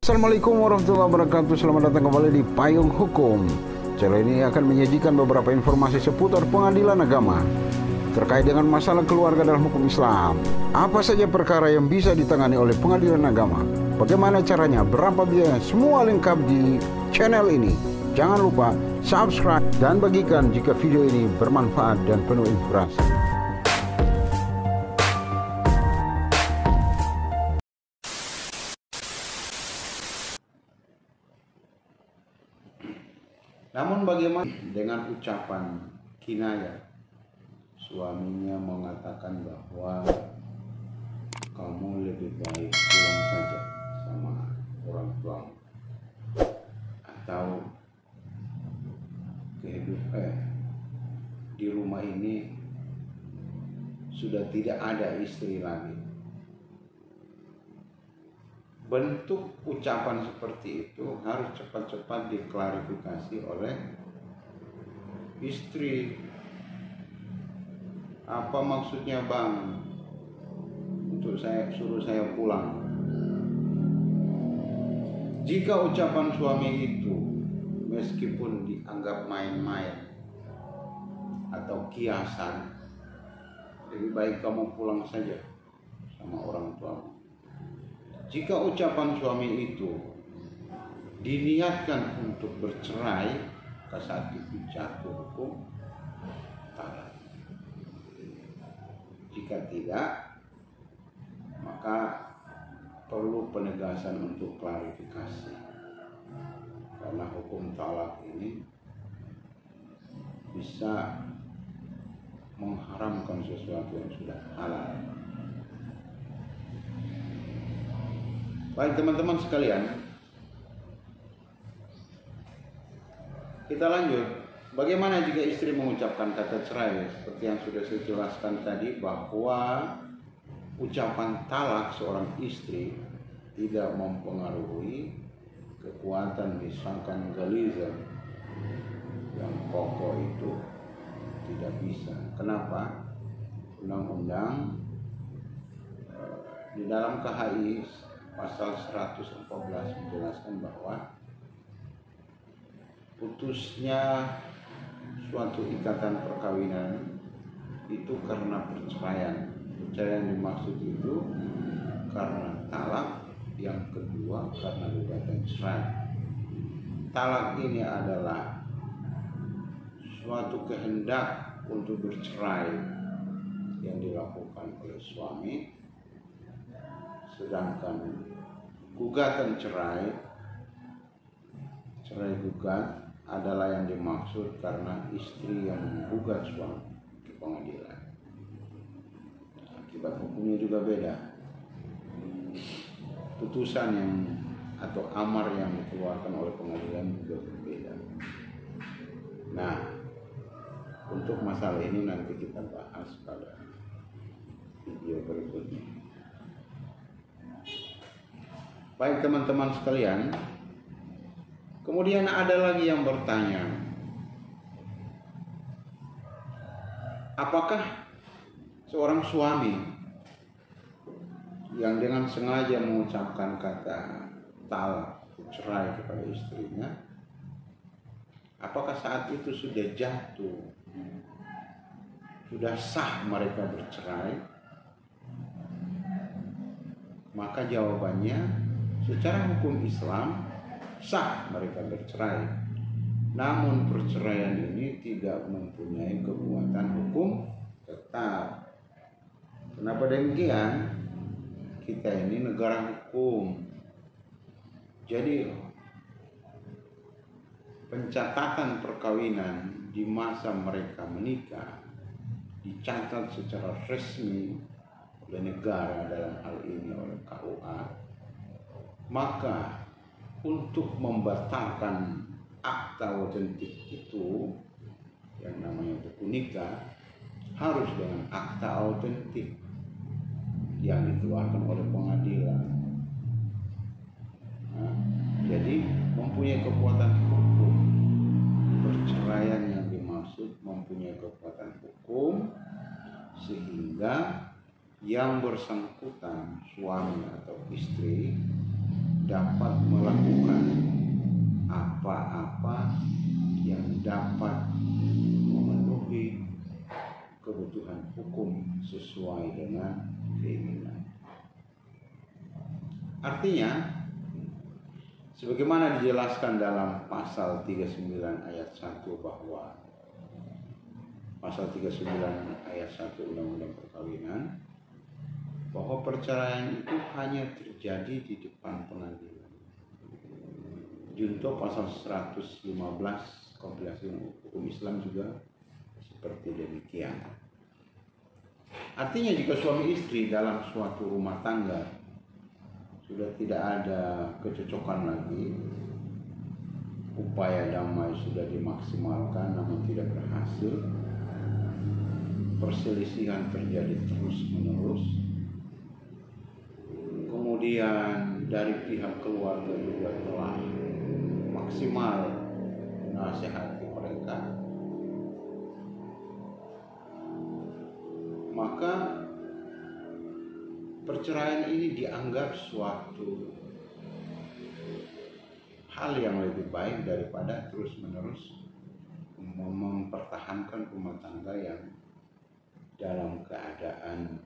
Assalamualaikum warahmatullahi wabarakatuh. Selamat datang kembali di Payung Hukum. Channel ini akan menyajikan beberapa informasi seputar pengadilan agama terkait dengan masalah keluarga dalam hukum Islam. Apa saja perkara yang bisa ditangani oleh pengadilan agama, bagaimana caranya, berapa biaya, semua lengkap di channel ini. Jangan lupa subscribe dan bagikan jika video ini bermanfaat dan penuh inspirasi. Namun bagaimana dengan ucapan kinayah? Suaminya mengatakan bahwa kamu lebih baik pulang saja sama orang tuamu, atau di rumah ini sudah tidak ada istri lagi. Bentuk ucapan seperti itu harus cepat-cepat diklarifikasi oleh istri. Apa maksudnya bang untuk suruh saya pulang? Jika ucapan suami itu meskipun dianggap main-main atau kiasan, lebih baik kamu pulang saja sama orang tuamu. Jika ucapan suami itu diniatkan untuk bercerai, maka saat itu jatuh hukum talak. Jika tidak, maka perlu penegasan untuk klarifikasi. Karena hukum talak ini bisa mengharamkan sesuatu yang sudah halal. Baik teman-teman sekalian, kita lanjut. Bagaimana jika istri mengucapkan kata cerai? Seperti yang sudah saya jelaskan tadi, bahwa ucapan talak seorang istri tidak mempengaruhi kekuatan disangkan galizah yang kokoh itu, tidak bisa. Kenapa? Undang-undang di dalam KHI pasal 114 menjelaskan bahwa putusnya suatu ikatan perkawinan itu karena perceraian. Perceraian dimaksud itu karena talak, yang kedua karena gugatan cerai. Talak ini adalah suatu kehendak untuk bercerai yang dilakukan oleh suami, sedangkan gugatan cerai gugat adalah yang dimaksud karena istri yang menggugat suami ke pengadilan. Akibat hukumnya juga beda. Putusan yang atau amar yang dikeluarkan oleh pengadilan juga berbeda. Nah, untuk masalah ini nanti kita bahas pada video berikutnya. Baik teman-teman sekalian, kemudian ada lagi yang bertanya, apakah seorang suami yang dengan sengaja mengucapkan kata talak, cerai kepada istrinya, apakah saat itu sudah jatuh, sudah sah mereka bercerai? Maka jawabannya, secara hukum Islam sah mereka bercerai. Namun perceraian ini tidak mempunyai kekuatan hukum tetap. Kenapa demikian? Kita ini negara hukum. Jadi pencatatan perkawinan di masa mereka menikah dicatat secara resmi oleh negara, dalam hal ini oleh KUA. Maka untuk membatalkan akta otentik itu, yang namanya buku nikah, harus dengan akta autentik yang dikeluarkan oleh pengadilan. Nah, jadi mempunyai kekuatan hukum. Perceraian yang dimaksud mempunyai kekuatan hukum, sehingga yang bersangkutan, suami atau istri, dapat melakukan apa-apa yang dapat memenuhi kebutuhan hukum sesuai dengan keinginan. Artinya, sebagaimana dijelaskan dalam pasal 39 ayat 1 bahwa pasal 39 ayat 1 Undang-Undang Perkawinan, bahwa perceraian itu hanya terjadi di depan pengadilan. Junto pasal 115 kompilasi hukum Islam juga seperti demikian. Artinya jika suami istri dalam suatu rumah tangga sudah tidak ada kecocokan lagi, upaya damai sudah dimaksimalkan namun tidak berhasil, perselisihan terjadi terus-menerus, kemudian dari pihak keluarga juga telah maksimal menasihati mereka, maka perceraian ini dianggap suatu hal yang lebih baik daripada terus-menerus mempertahankan rumah tangga yang dalam keadaan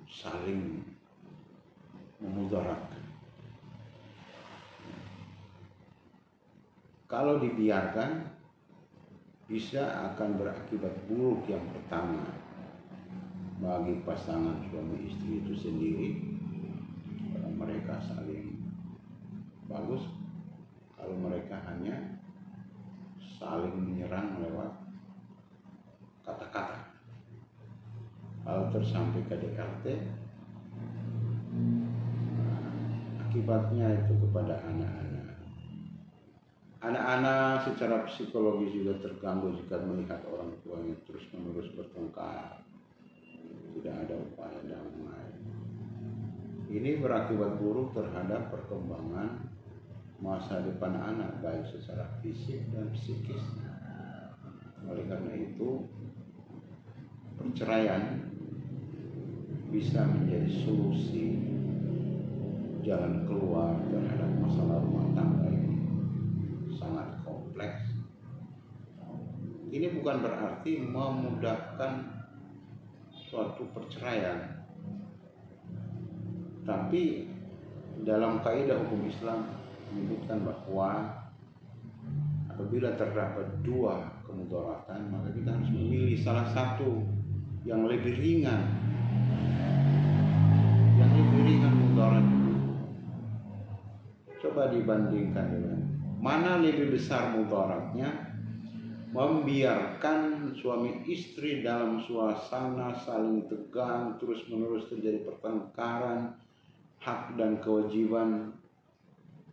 saling memudaratkan. Kalau dibiarkan, bisa akan berakibat buruk. Yang pertama, bagi pasangan suami istri itu sendiri, kalau mereka saling bagus, kalau mereka hanya saling menyerang lewat kata-kata. Kalau tersampai ke KDRT, akibatnya itu kepada anak-anak. Anak-anak secara psikologis juga terganggu jika melihat orang tuanya terus-menerus bertengkar, tidak ada upaya damai. Ini berakibat buruk terhadap perkembangan masa depan anak, baik secara fisik dan psikis. Oleh karena itu, perceraian bisa menjadi solusi jalan keluar terhadap masalah rumah tangga ini sangat kompleks. Ini bukan berarti memudahkan suatu perceraian, tapi dalam kaidah hukum Islam menyebutkan bahwa apabila terdapat dua kemudaratan, maka kita harus memilih salah satu yang lebih ringan, mudarat. Coba dibandingkan dengan mana lebih besar mudaratnya, membiarkan suami istri dalam suasana saling tegang, terus-menerus terjadi pertengkaran, hak dan kewajiban,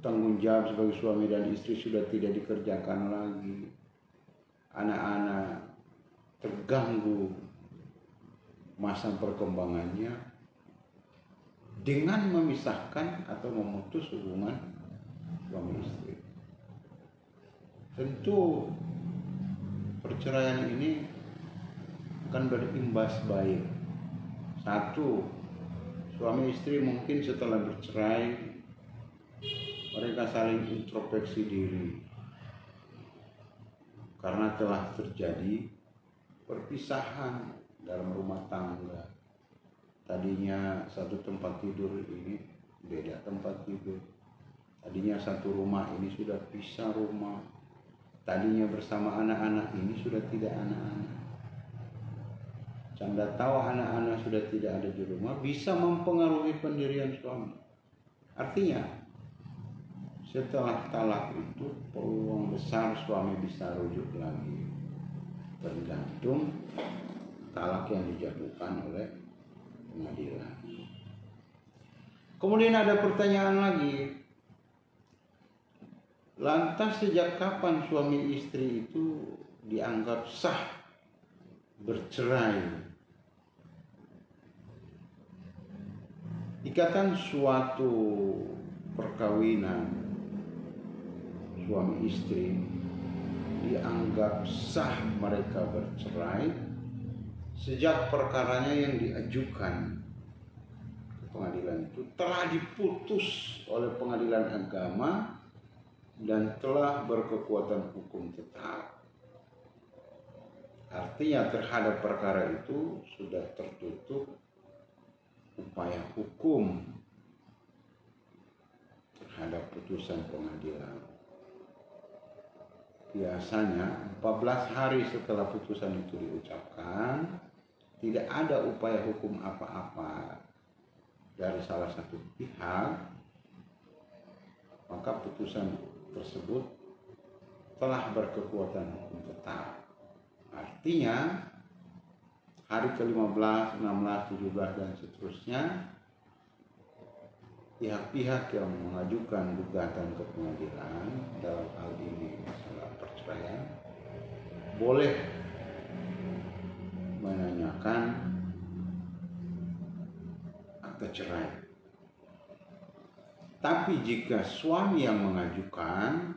tanggung jawab sebagai suami dan istri sudah tidak dikerjakan lagi, anak-anak terganggu masa perkembangannya, dengan memisahkan atau memutus hubungan suami istri. Tentu perceraian ini akan berimbas baik. Satu, suami istri mungkin setelah bercerai mereka saling introspeksi diri karena telah terjadi perpisahan dalam rumah tangga. Tadinya satu tempat tidur, ini beda tempat tidur. Tadinya satu rumah, ini sudah pisah rumah. Tadinya bersama anak-anak, ini sudah tidak anak-anak. Canda tawa anak-anak sudah tidak ada di rumah, bisa mempengaruhi pendirian suami. Artinya, setelah talak itu peluang besar suami bisa rujuk lagi, tergantung talak yang dijatuhkan oleh pengadilan. Kemudian ada pertanyaan lagi, lantas sejak kapan suami istri itu dianggap sah bercerai? Ikatan suatu perkawinan suami istri dianggap sah mereka bercerai sejak perkaranya yang diajukan pengadilan itu telah diputus oleh pengadilan agama dan telah berkekuatan hukum tetap. Artinya terhadap perkara itu sudah tertutup upaya hukum terhadap putusan pengadilan. Biasanya 14 hari setelah putusan itu diucapkan, tidak ada upaya hukum apa-apa dari salah satu pihak, maka putusan tersebut telah berkekuatan hukum tetap. Artinya hari ke-15, 16, 17 dan seterusnya, pihak-pihak yang mengajukan gugatan ke pengadilan dalam hal ini masalah perceraian boleh menanyakan akte cerai. Tapi jika suami yang mengajukan,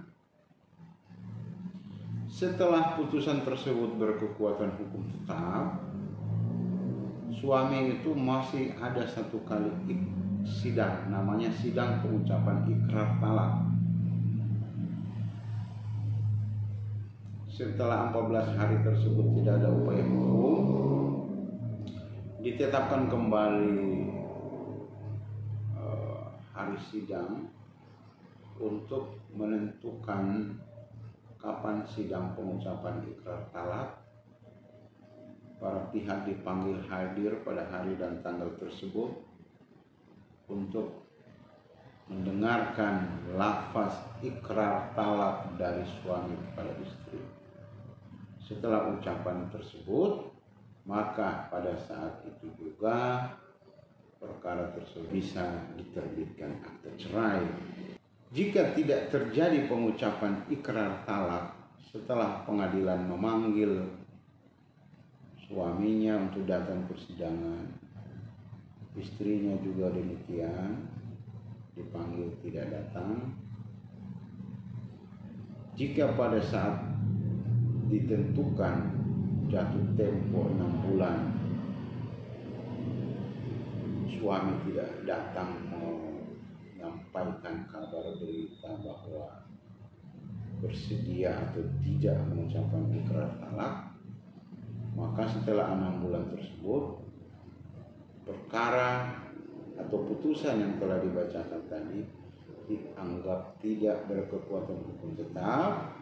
setelah putusan tersebut berkekuatan hukum tetap, suami itu masih ada satu kali sidang, namanya sidang pengucapan ikrar talak. Setelah 14 hari tersebut tidak ada upaya hukum, ditetapkan kembali hari sidang untuk menentukan kapan sidang pengucapan ikrar talak. Para pihak dipanggil hadir pada hari dan tanggal tersebut untuk mendengarkan lafaz ikrar talak dari suami kepada istri. Setelah ucapan tersebut, maka pada saat itu juga perkara tersebut bisa diterbitkan akte cerai. Jika tidak terjadi pengucapan ikrar talak setelah pengadilan memanggil suaminya untuk datang persidangan, istrinya juga demikian, dipanggil tidak datang. Jika pada saat ditentukan jatuh tempo 6 bulan suami tidak datang menyampaikan kabar berita bahwa bersedia atau tidak mengucapkan ikrar talak, maka setelah 6 bulan tersebut, perkara atau putusan yang telah dibacakan tadi dianggap tidak berkekuatan hukum tetap,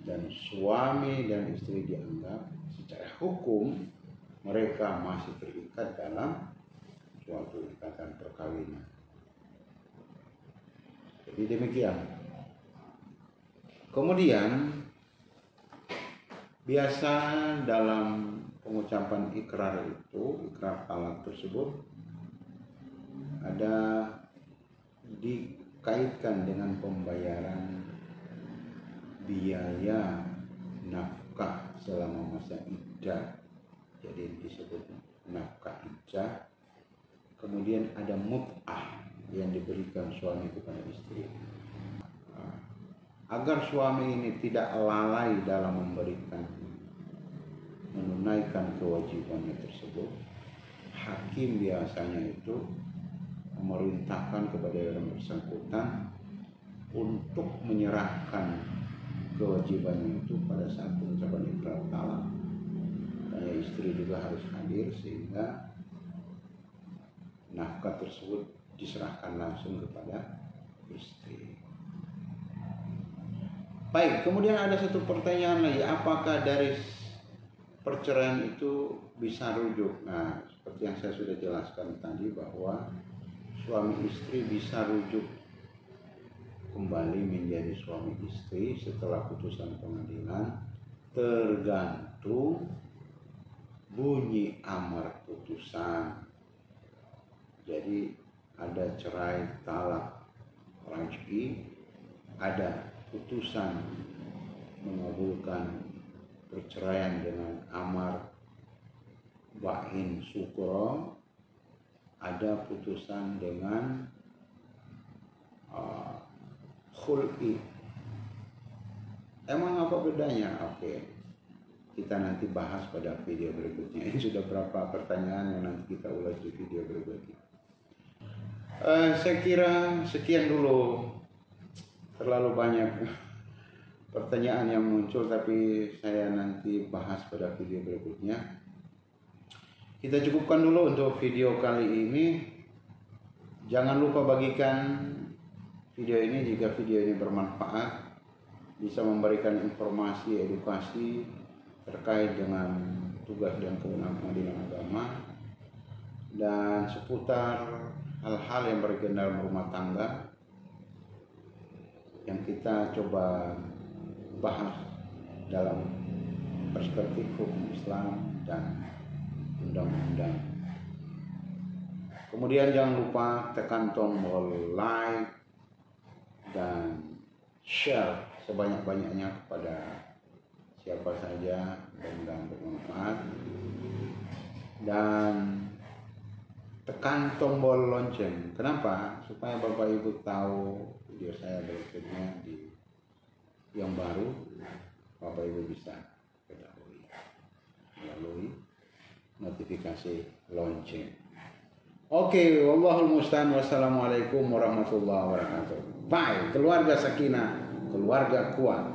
dan suami dan istri dianggap secara hukum mereka masih terikat dalam suatu ikatan perkawinan. Jadi demikian. Kemudian biasa dalam pengucapan ikrar itu, ikrar talak tersebut ada dikaitkan dengan pembayaran biaya nafkah selama masa iddah. Jadi disebut nafkah iddah. Kemudian ada mut'ah yang diberikan suami kepada istri. Agar suami ini tidak lalai dalam menunaikan kewajibannya tersebut, hakim biasanya itu memerintahkan kepada yang bersangkutan untuk menyerahkan kewajibannya itu pada saat pengucapan ikrar talak. Makanya istri juga harus hadir sehingga nafkah tersebut diserahkan langsung kepada istri. Baik, kemudian ada satu pertanyaan lagi, apakah dari perceraian itu bisa rujuk? Nah, seperti yang saya sudah jelaskan tadi bahwa suami istri bisa rujuk kembali menjadi suami istri setelah putusan pengadilan, tergantung bunyi amar putusan. Jadi ada cerai talak raj'i, ada putusan mengabulkan perceraian dengan amar ba'in sukro, ada putusan dengan khul'i. Emang apa bedanya? Oke, kita nanti bahas pada video berikutnya. Ini sudah berapa pertanyaan yang nanti kita ulas di video berikutnya. Saya kira sekian dulu. Terlalu banyak pertanyaan yang muncul, tapi saya nanti bahas pada video berikutnya. Kita cukupkan dulu untuk video kali ini. Jangan lupa bagikan video ini jika video ini bermanfaat, bisa memberikan informasi, edukasi terkait dengan tugas dan kewenangan pengadilan agama dan seputar hal-hal yang berkaitan dalam rumah tangga yang kita coba bahas dalam perspektif hukum Islam dan undang-undang. Kemudian jangan lupa tekan tombol like dan share sebanyak-banyaknya kepada siapa saja dan bermanfaat, dan tekan tombol lonceng. Kenapa? Supaya Bapak Ibu tahu video saya berikutnya yang baru, Bapak Ibu bisa ketahui melalui notifikasi lonceng. Oke, wallahul musta'an. Wassalamualaikum warahmatullahi wabarakatuh. Bye, keluarga Sakinah, keluarga kuat.